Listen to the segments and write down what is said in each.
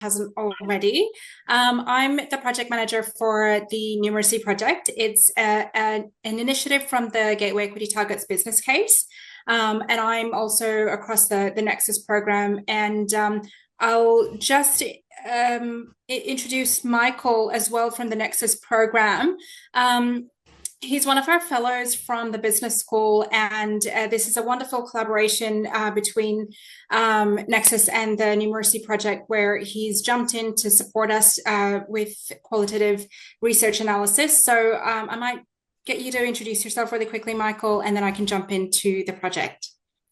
hasn't already. I'm the project manager for the Numeracy project. It's an initiative from the Gateway Equity Targets business case. And I'm also across the Nexus program. And I'll just introduce Michael as well from the Nexus program. He's one of our fellows from the business school, and this is a wonderful collaboration between Nexus and the Numeracy project, where he's jumped in to support us with qualitative research analysis. So I might get you to introduce yourself really quickly, Michael, and then I can jump into the project.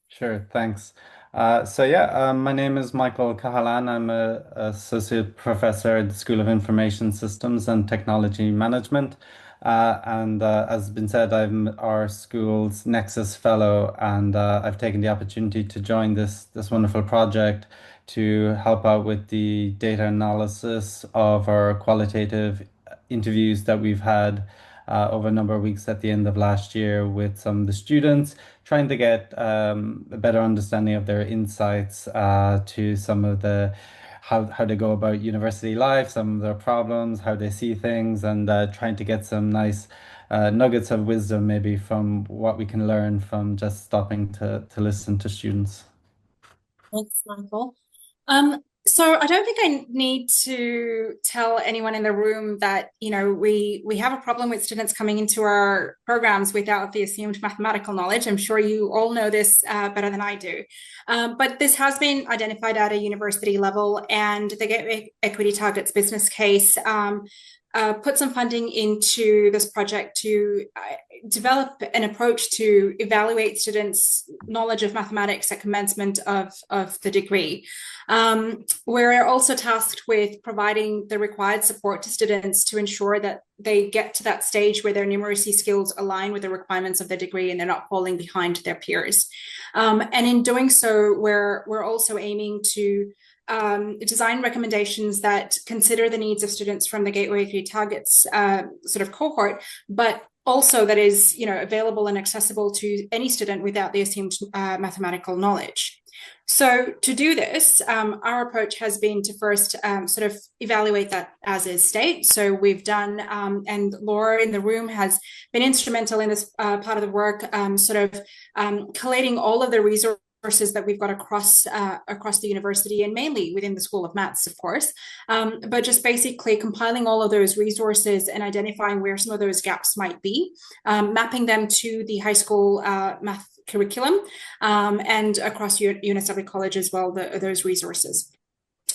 Sure, thanks. My name is Michael Cahalane. I'm a associate professor at the School of Information Systems and Technology Management. As has been said, I'm our school's Nexus Fellow, and I've taken the opportunity to join this wonderful project to help out with the data analysis of our qualitative interviews that we've had over a number of weeks at the end of last year with some of the students, trying to get a better understanding of their insights to some of the how they go about university life, some of their problems, how they see things, and trying to get some nice nuggets of wisdom maybe from what we can learn from just stopping to listen to students. Thanks, Michael. So I don't think I need to tell anyone in the room that, we have a problem with students coming into our programs without the assumed mathematical knowledge. I'm sure you all know this better than I do. But this has been identified at a university level, and the Gateway Equity Targets business case put some funding into this project to develop an approach to evaluate students' knowledge of mathematics at commencement of the degree. We're also tasked with providing the required support to students to ensure that they get to that stage where their numeracy skills align with the requirements of the degree and they're not falling behind their peers. And in doing so, we're also aiming to design recommendations that consider the needs of students from the Gateway Equity Targets sort of cohort, but also that is available and accessible to any student without the assumed mathematical knowledge. So to do this, our approach has been to first sort of evaluate that as is state. So we've done, and Laura in the room has been instrumental in this part of the work, collating all of the resources that we've got across the university, and mainly within the School of Maths, of course, but just basically compiling all of those resources and identifying where some of those gaps might be, mapping them to the high school math curriculum, and across UNSW College as well, those resources.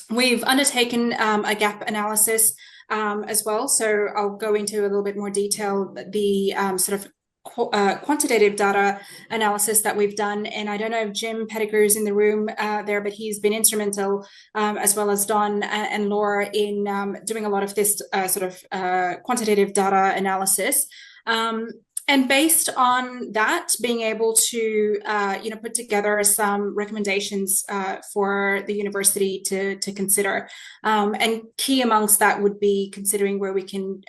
We've undertaken a gap analysis as well, so I'll go into a little bit more detail the sort of quantitative data analysis that we've done. And I don't know if Jim Pettigrew's in the room there, but he's been instrumental, as well as Don and Laura, in doing a lot of this quantitative data analysis. And based on that, being able to, put together some recommendations for the university to consider. And key amongst that would be considering where we can,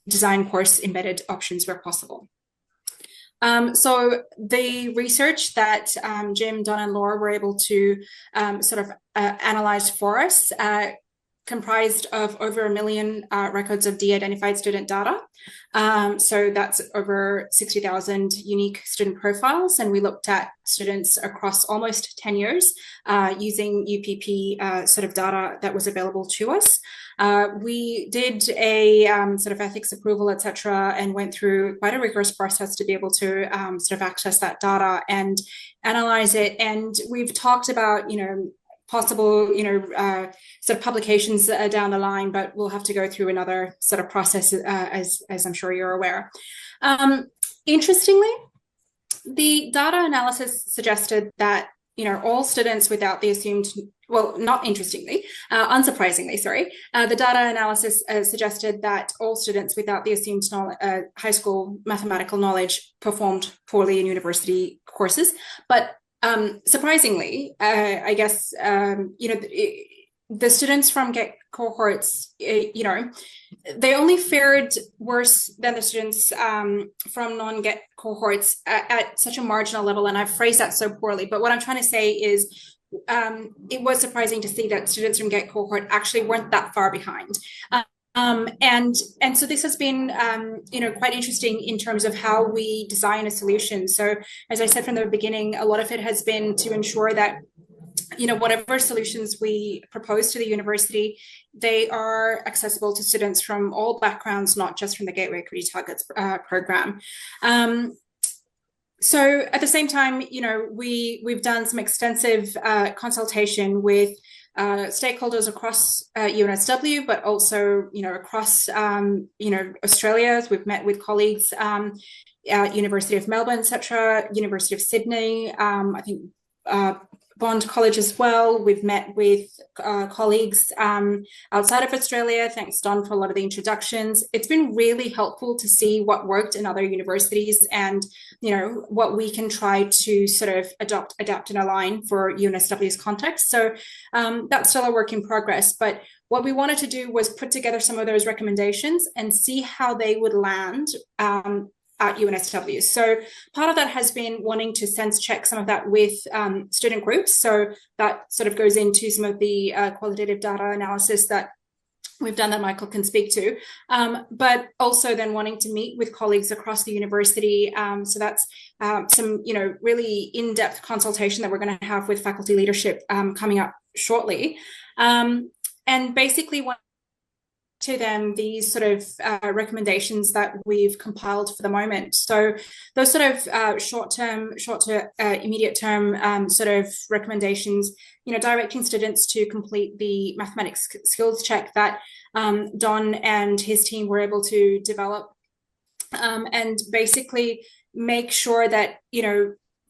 design course embedded options where possible. So the research that Jim, Don, and Laura were able to analyze for us comprised of over 1 million records of de-identified student data. So that's over 60,000 unique student profiles. And we looked at students across almost 10 years using UPP data that was available to us. We did a ethics approval, etc., and went through quite a rigorous process to be able to access that data and analyze it. And we've talked about, possible, publications down the line, but we'll have to go through another sort of process, as I'm sure you're aware. Interestingly, the data analysis suggested that, all students without the assumed, well, not interestingly, unsurprisingly, sorry, the data analysis suggested that all students without the assumed high school mathematical knowledge performed poorly in university courses. But surprisingly, I guess, the students from GET cohorts, they only fared worse than the students from non-GET cohorts at such a marginal level. And I've phrased that so poorly. But what I'm trying to say is it was surprising to see that students from GATE cohort actually weren't that far behind. And so this has been, quite interesting in terms of how we design a solution. So as I said from the beginning, a lot of it has been to ensure that whatever solutions we propose to the university, they are accessible to students from all backgrounds, not just from the Gateway Equity Targets program. So at the same time, we've done some extensive consultation with stakeholders across UNSW, but also, across, Australia. We've met with colleagues at University of Melbourne, etc., University of Sydney, I think Bond College as well. We've met with colleagues outside of Australia. Thanks, Don, for a lot of the introductions. It's been really helpful to see what worked in other universities and, what we can try to sort of adapt and align for UNSW's context. So that's still a work in progress. But what we wanted to do was put together some of those recommendations and see how they would land at UNSW. So part of that has been wanting to sense check some of that with student groups. So that sort of goes into some of the qualitative data analysis that we've done that Michael can speak to, but also then wanting to meet with colleagues across the university. So that's some, really in-depth consultation that we're going to have with faculty leadership coming up shortly. And basically what to them these sort of recommendations that we've compiled for the moment. So those sort of short to immediate term sort of recommendations, directing students to complete the mathematics skills check that Don and his team were able to develop, and basically make sure that,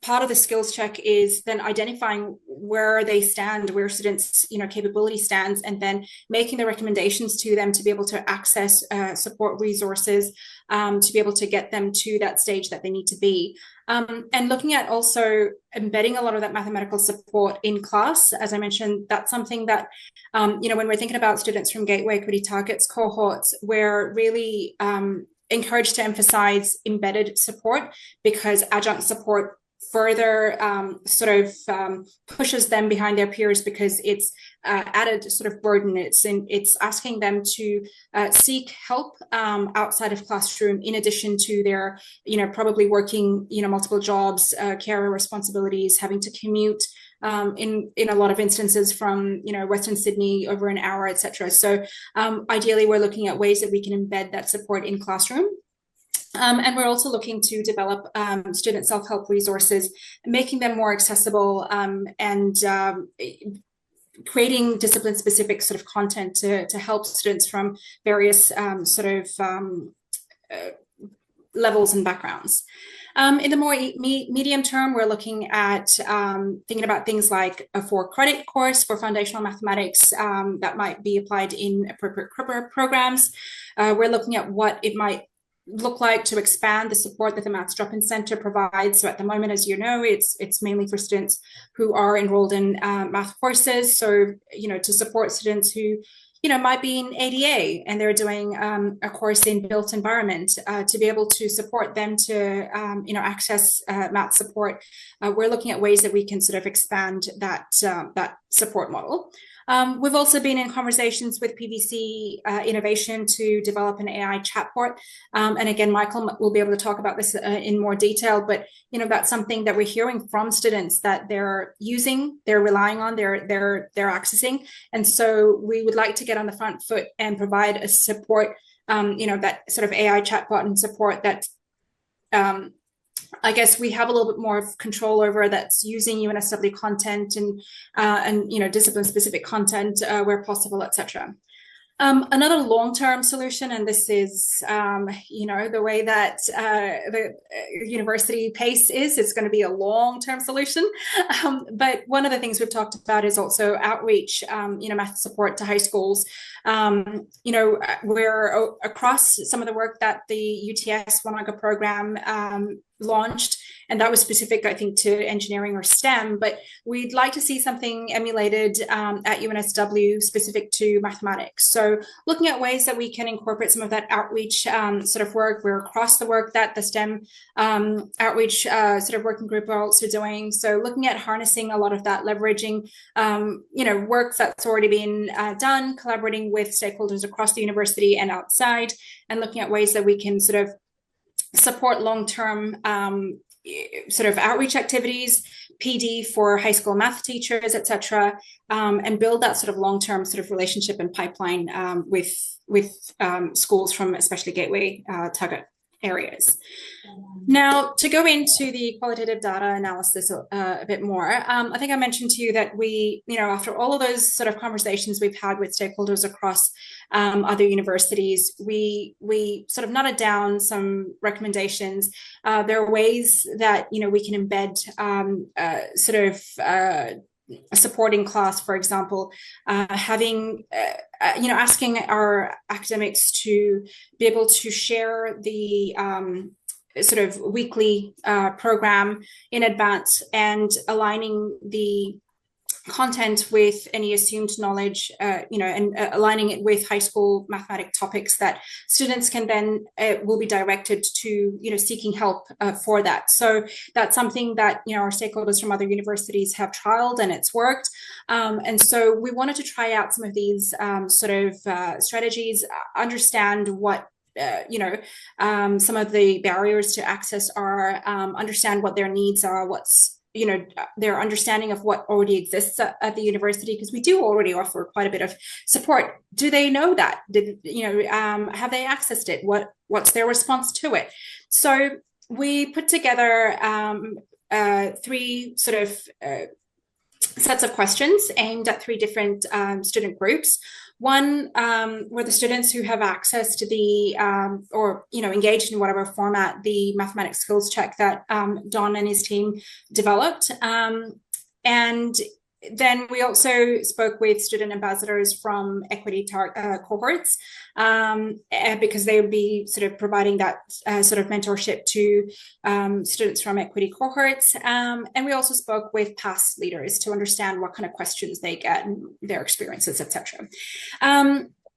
part of the skills check is then identifying where they stand, where students, capability stands, and then making the recommendations to them to be able to access support resources, to be able to get them to that stage that they need to be. And looking at also embedding a lot of that mathematical support in class. As I mentioned, that's something that, when we're thinking about students from Gateway Equity Targets cohorts, we're really encouraged to emphasize embedded support, because adjunct support further pushes them behind their peers, because it's added sort of burden. It's asking them to seek help outside of classroom, in addition to their, probably working, multiple jobs, carer responsibilities, having to commute in a lot of instances from, Western Sydney over an hour, etc. So ideally, we're looking at ways that we can embed that support in classroom. And we're also looking to develop student self-help resources, making them more accessible, and creating discipline-specific sort of content to help students from various levels and backgrounds. In the more medium term, we're looking at thinking about things like a 4-credit course for foundational mathematics that might be applied in appropriate programs. We're looking at what it might look like to expand the support that the Maths Drop-in Centre provides. So at the moment, as you know, it's mainly for students who are enrolled in math courses. So, to support students who, might be in ADA and they're doing a course in built environment, to be able to support them to, access math support. We're looking at ways that we can sort of expand that support model. We've also been in conversations with PVC Innovation to develop an AI chatbot. And again, Michael will be able to talk about this in more detail, but that's something that we're hearing from students that they're using, they're relying on, they're accessing. And so we would like to get on the front foot and provide a support, that sort of AI chatbot and support that I guess we have a little bit more control over, that's using UNSW content and discipline specific content where possible, etc. Another long-term solution, and this is, the way that the university pace is, it's going to be a long-term solution. But one of the things we've talked about is also outreach, math support to high schools. We're across some of the work that the UTS Wanaga program launched, and that was specific, I think, to engineering or STEM. But we'd like to see something emulated at UNSW specific to mathematics. So looking at ways that we can incorporate some of that outreach sort of work. We're across the work that the STEM outreach sort of working group are also doing. So looking at harnessing a lot of that, leveraging work that's already been done, collaborating with stakeholders across the university and outside, and looking at ways that we can sort of support long-term sort of outreach activities, PD for high school math teachers, etc., and build that sort of long-term sort of relationship and pipeline with schools from especially gateway target areas. Now, to go into the qualitative data analysis a bit more, I think I mentioned to you that after all of those sort of conversations we've had with stakeholders across other universities, we sort of noted down some recommendations. There are ways that we can embed a supporting class, for example, asking our academics to be able to share the sort of weekly program in advance, and aligning the content with any assumed knowledge, and aligning it with high school mathematic topics that students can then will be directed to, seeking help for that. So that's something that, our stakeholders from other universities have trialed, and it's worked. And so we wanted to try out some of these strategies, understand what some of the barriers to access are, understand what their needs are, what's their understanding of what already exists at the university, because we do already offer quite a bit of support. Do they know that? Have they accessed it? What's their response to it? So we put together three sort of sets of questions aimed at three different student groups. One were the students who have access to the engaged in whatever format the mathematics skills check that Don and his team developed. And then we also spoke with student ambassadors from equity cohorts, because they would be sort of providing that sort of mentorship to students from equity cohorts. And we also spoke with past leaders to understand what kind of questions they get and their experiences, etc.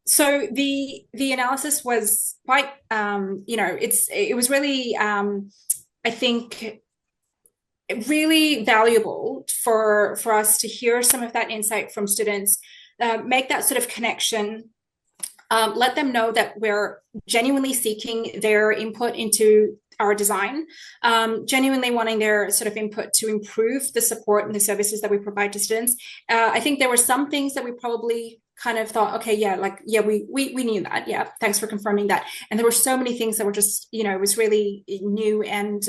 So the analysis was quite, it was really, I think, really valuable for us to hear some of that insight from students, make that sort of connection, let them know that we're genuinely seeking their input into our design, genuinely wanting their sort of input to improve the support and the services that we provide to students. I think there were some things that we probably kind of thought, okay, we knew that. Yeah, thanks for confirming that. And there were so many things that were just, it was really new and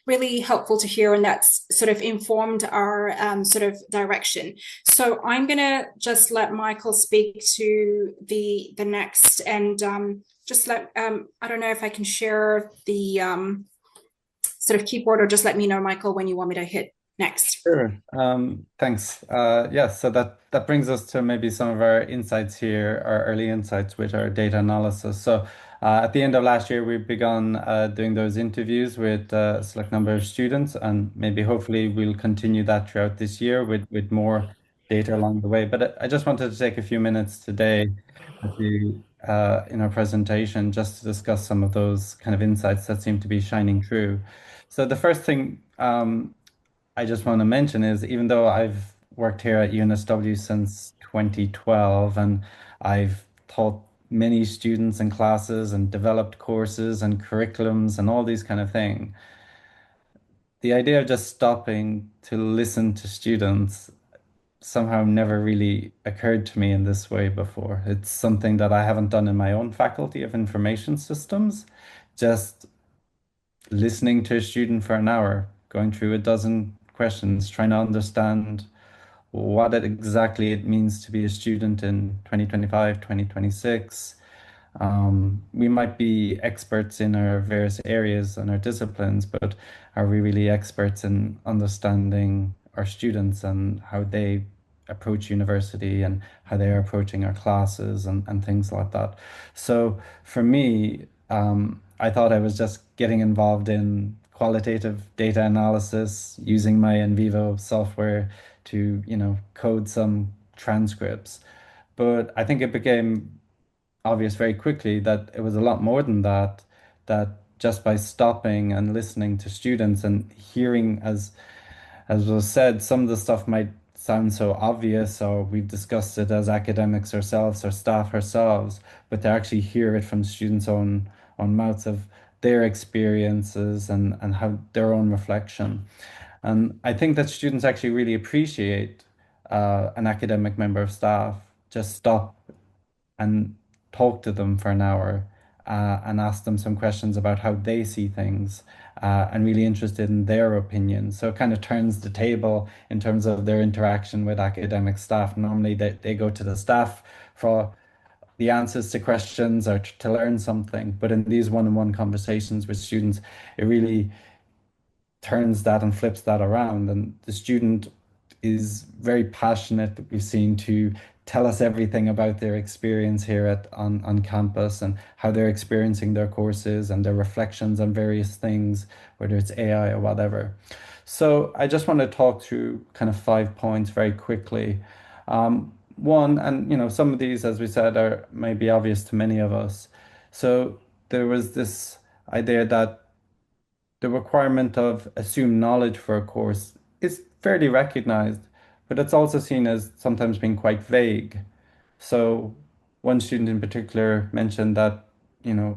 really helpful to hear. And that's sort of informed our sort of direction. So I'm going to just let Michael speak to the next, and just let, I don't know if I can share the sort of keyboard, or just let me know, Michael, when you want me to hit next. Sure. Thanks. So that brings us to maybe some of our insights here, our early insights with our data analysis. So at the end of last year, we've begun doing those interviews with a select number of students, and maybe hopefully we'll continue that throughout this year with more data along the way. But I just wanted to take a few minutes today in our presentation just to discuss some of those kind of insights that seem to be shining through. So the first thing I just want to mention is, even though I've worked here at UNSW since 2012, and I've taught many students and classes and developed courses and curriculums and all these kind of things, the idea of just stopping to listen to students somehow never really occurred to me in this way before. It's something that I haven't done in my own faculty of information systems. Just listening to a student for an hour, going through a dozen questions, trying to understand what exactly it means to be a student in 2025, 2026. We might be experts in our various areas and our disciplines, but are we really experts in understanding our students and how they approach university and how they are approaching our classes and things like that? So for me, I thought I was just getting involved in qualitative data analysis using my NVivo software to, code some transcripts. But I think it became obvious very quickly that it was a lot more than that, that just by stopping and listening to students and hearing, as was said, some of the stuff might sound so obvious, or we've discussed it as academics ourselves or staff ourselves, but to actually hear it from students' own mouths of their experiences and how their own reflection. And I think that students actually really appreciate an academic member of staff just stop and talk to them for an hour and ask them some questions about how they see things and really interested in their opinions. So it kind of turns the table in terms of their interaction with academic staff. Normally they go to the staff for the answers to questions or to learn something. But in these one-on-one conversations with students, it really turns that and flips that around. And the student is very passionate, that we've seen, to tell us everything about their experience here on campus and how they're experiencing their courses and their reflections on various things, whether it's AI or whatever. So I just want to talk through kind of 5 points very quickly. One, and some of these, as we said, are maybe obvious to many of us. So there was this idea that the requirement of assumed knowledge for a course is fairly recognized, but it's also seen as sometimes being quite vague. So one student in particular mentioned that,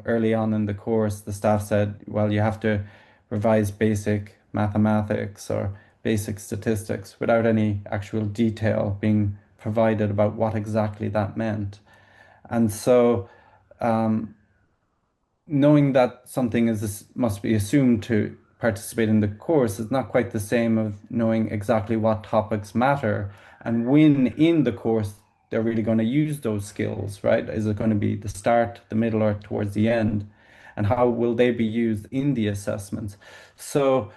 early on in the course, the staff said, well, you have to revise basic mathematics or basic statistics without any actual detail being provided about what exactly that meant. And so knowing that something must be assumed to participate in the course is not quite the same of knowing exactly what topics matter and when in the course they're really going to use those skills, right? Is it going to be the start, the middle, or towards the end? And how will they be used in the assessments? So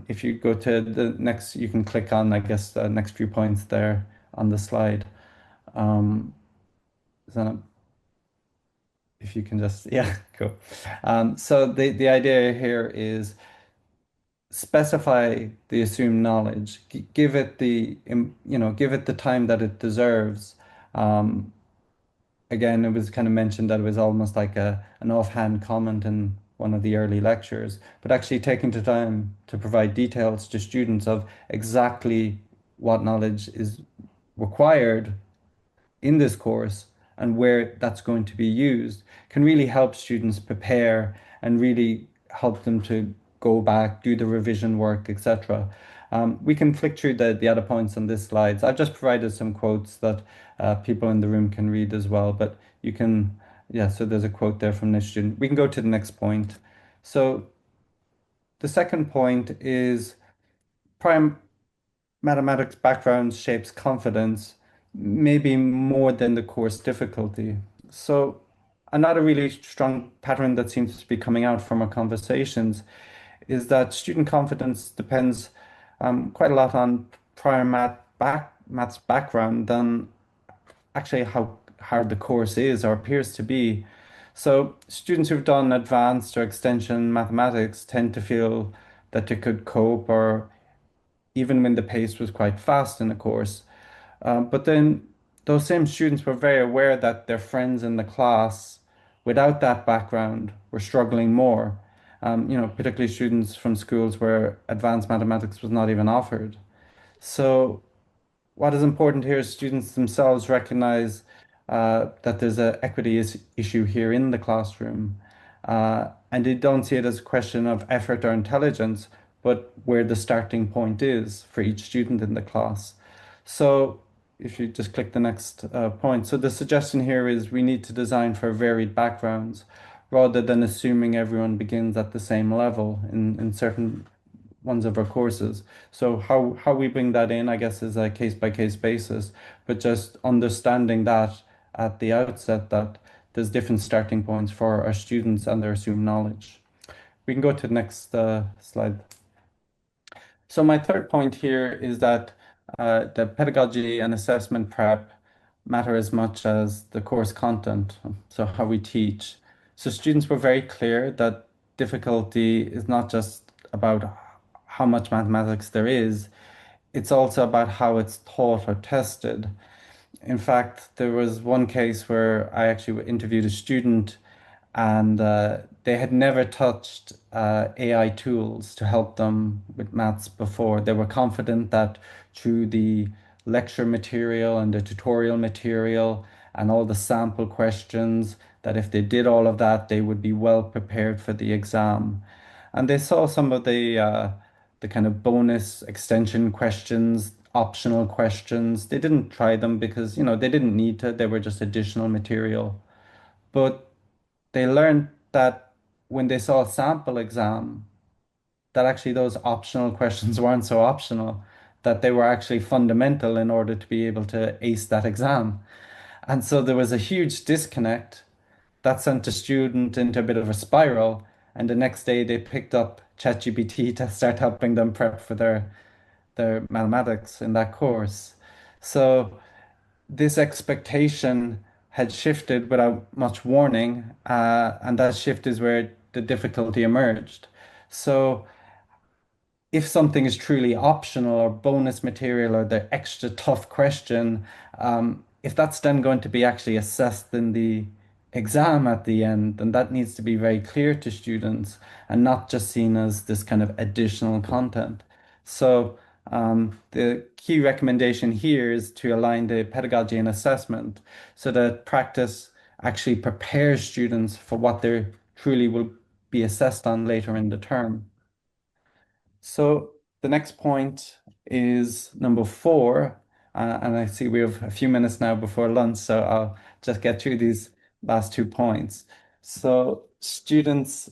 if you go to the next, you can click on, I guess, the next few points there on the slide. Um, Zainab, if you can just, yeah, cool. So the idea here is specify the assumed knowledge, give it give it the time that it deserves. Um, Again, it was kind of mentioned that it was almost like an offhand comment in one of the early lectures, but actually taking the time to provide details to students of exactly what knowledge is required in this course and where that's going to be used can really help students prepare and really help them to go back, do the revision work, etc. We can flick through the other points on this slides. I've just provided some quotes that people in the room can read as well, but you can, yeah, so there's a quote there from this student. We can go to the next point. So the second point is prime mathematics background shapes confidence, maybe more than the course difficulty. So, another really strong pattern that seems to be coming out from our conversations is that student confidence depends quite a lot on prior maths background than actually how hard the course is or appears to be. So, students who've done advanced or extension mathematics tend to feel that they could cope, or even when the pace was quite fast in the course. But then those same students were very aware that their friends in the class without that background were struggling more. Particularly students from schools where advanced mathematics was not even offered. So what is important here is students themselves recognize that there's an equity issue here in the classroom. And they don't see it as a question of effort or intelligence, but where the starting point is for each student in the class. So if you just click the next point. So the suggestion here is we need to design for varied backgrounds rather than assuming everyone begins at the same level in certain ones of our courses. So how we bring that in, I guess, is a case by case basis, but just understanding that at the outset that there's different starting points for our students and their assumed knowledge. We can go to the next slide. So my third point here is that the pedagogy and assessment prep matter as much as the course content, so how we teach. So students were very clear that difficulty is not just about how much mathematics there is, it's also about how it's taught or tested. In fact, there was one case where I actually interviewed a student and they had never touched AI tools to help them with maths before. They were confident that through the lecture material and the tutorial material and all the sample questions, that if they did all of that, they would be well prepared for the exam. And they saw some of the kind of bonus extension questions, optional questions. They didn't try them because, they didn't need to. They were just additional material. But they learned that when they saw a sample exam, that actually those optional questions weren't so optional, that they were actually fundamental in order to be able to ace that exam. And so there was a huge disconnect that sent a student into a bit of a spiral. And the next day they picked up ChatGPT to start helping them prep for their mathematics in that course. So this expectation had shifted without much warning, and that shift is where the difficulty emerged. So if something is truly optional or bonus material or the extra tough question, if that's then going to be actually assessed in the exam at the end, then that needs to be very clear to students and not just seen as this kind of additional content. So the key recommendation here is to align the pedagogy and assessment so that practice actually prepares students for what they truly will be assessed on later in the term. So the next point is number four, and I see we have a few minutes now before lunch, so I'll just get through these last 2 points. So students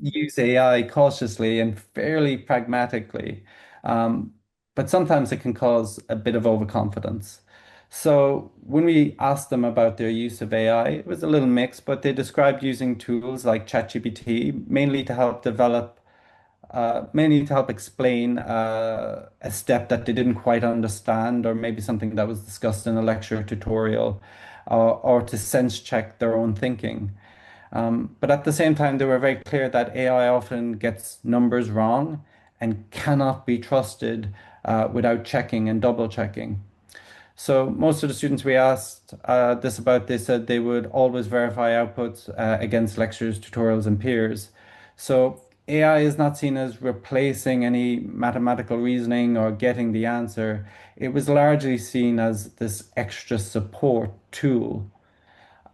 use AI cautiously and fairly pragmatically, um, but sometimes it can cause a bit of overconfidence. So when we asked them about their use of AI, it was a little mixed, but they described using tools like ChatGPT mainly to help develop mainly to help explain a step that they didn't quite understand, or maybe something that was discussed in a lecture or tutorial, or to sense check their own thinking. But at the same time, they were very clear that AI often gets numbers wrong and cannot be trusted without checking and double checking. So most of the students we asked this about, they said they would always verify outputs against lectures, tutorials, and peers. So AI is not seen as replacing any mathematical reasoning or getting the answer. It was largely seen as this extra support tool.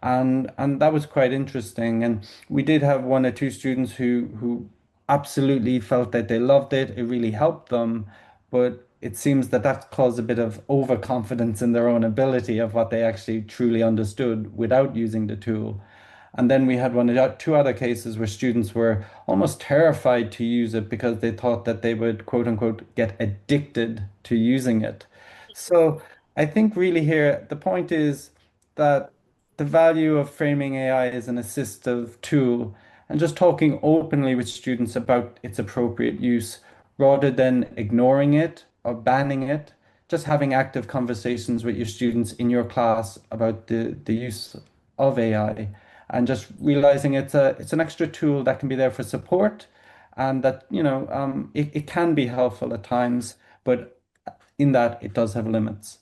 And that was quite interesting. And we did have one or two students who absolutely felt that they loved it. It really helped them, but it seems that that caused a bit of overconfidence in their own ability of what they actually truly understood without using the tool. And then we had two other cases where students were almost terrified to use it because they thought that they would, quote unquote, get addicted to using it. So I think really here the point is that the value of framing AI as an assistive tool and just talking openly with students about its appropriate use rather than ignoring it or banning it, just having active conversations with your students in your class about the use of AI and just realizing it's an extra tool that can be there for support and that, it can be helpful at times, but in that it does have limits.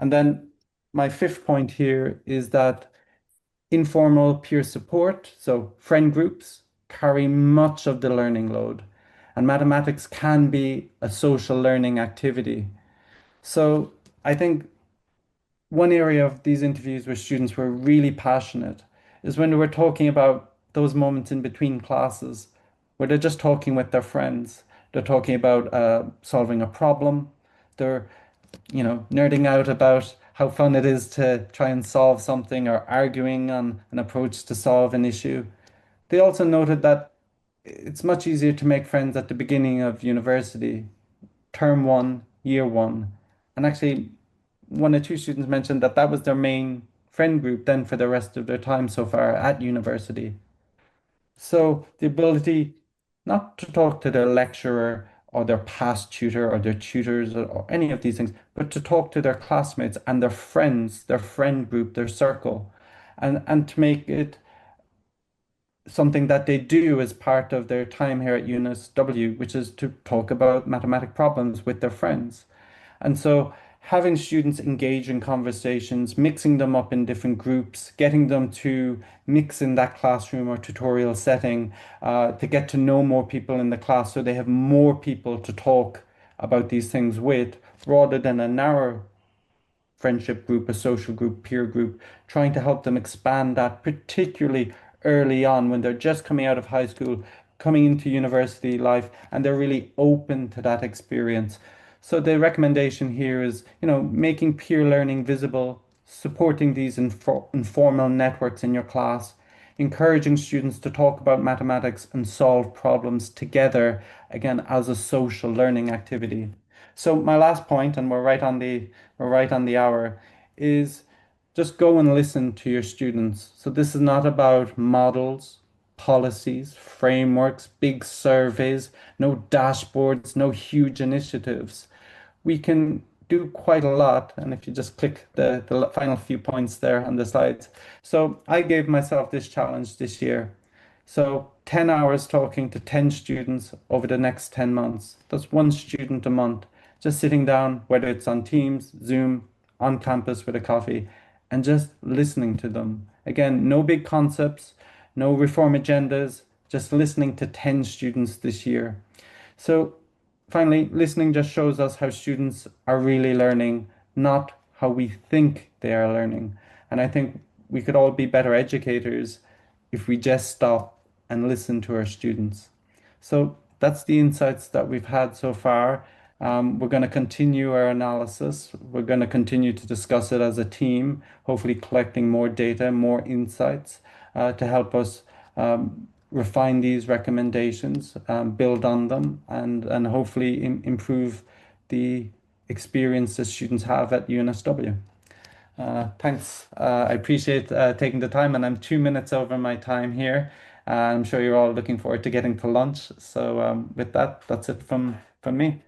And then my fifth point here is that informal peer support, so friend groups, carry much of the learning load. And mathematics can be a social learning activity. So I think one area of these interviews where students were really passionate is when they were talking about those moments in between classes where they're just talking with their friends. They're talking about solving a problem. They're nerding out about how fun it is to try and solve something or arguing on an approach to solve an issue. They also noted that it's much easier to make friends at the beginning of university, term one, year one. And actually, one or two students mentioned that that was their main friend group then for the rest of their time so far at university. So the ability not to talk to their lecturer or their past tutor or their tutors or any of these things, but to talk to their classmates and their friends, their friend group, their circle, and to make it something that they do as part of their time here at UNSW, which is to talk about mathematic problems with their friends. And so having students engage in conversations, mixing them up in different groups, getting them to mix in that classroom or tutorial setting, to get to know more people in the class so they have more people to talk about these things with, rather than a narrow friendship group, a social group, peer group, trying to help them expand that, particularly early on when they're just coming out of high school, coming into university life, and they're really open to that experience. So the recommendation here is, making peer learning visible, supporting these informal networks in your class, encouraging students to talk about mathematics and solve problems together, again, as a social learning activity. So my last point, and we're right on the hour, is just go and listen to your students. So this is not about models, policies, frameworks, big surveys, no dashboards, no huge initiatives. We can do quite a lot. And if you just click the final few points there on the slides. So I gave myself this challenge this year. So 10 hours talking to 10 students over the next 10 months. That's one student a month. Just sitting down, whether it's on Teams, Zoom, on campus with a coffee, and just listening to them. Again, no big concepts, no reform agendas, just listening to 10 students this year. So finally, listening just shows us how students are really learning, not how we think they are learning. And I think we could all be better educators if we just stop and listen to our students. So that's the insights that we've had so far. We're going to continue our analysis. We're going to continue to discuss it as a team, hopefully collecting more data, more insights to help us refine these recommendations, build on them, and hopefully improve the experience that students have at UNSW. Thanks. I appreciate taking the time, and I'm 2 minutes over my time here. I'm sure you're all looking forward to getting to lunch. So with that, that's it from me.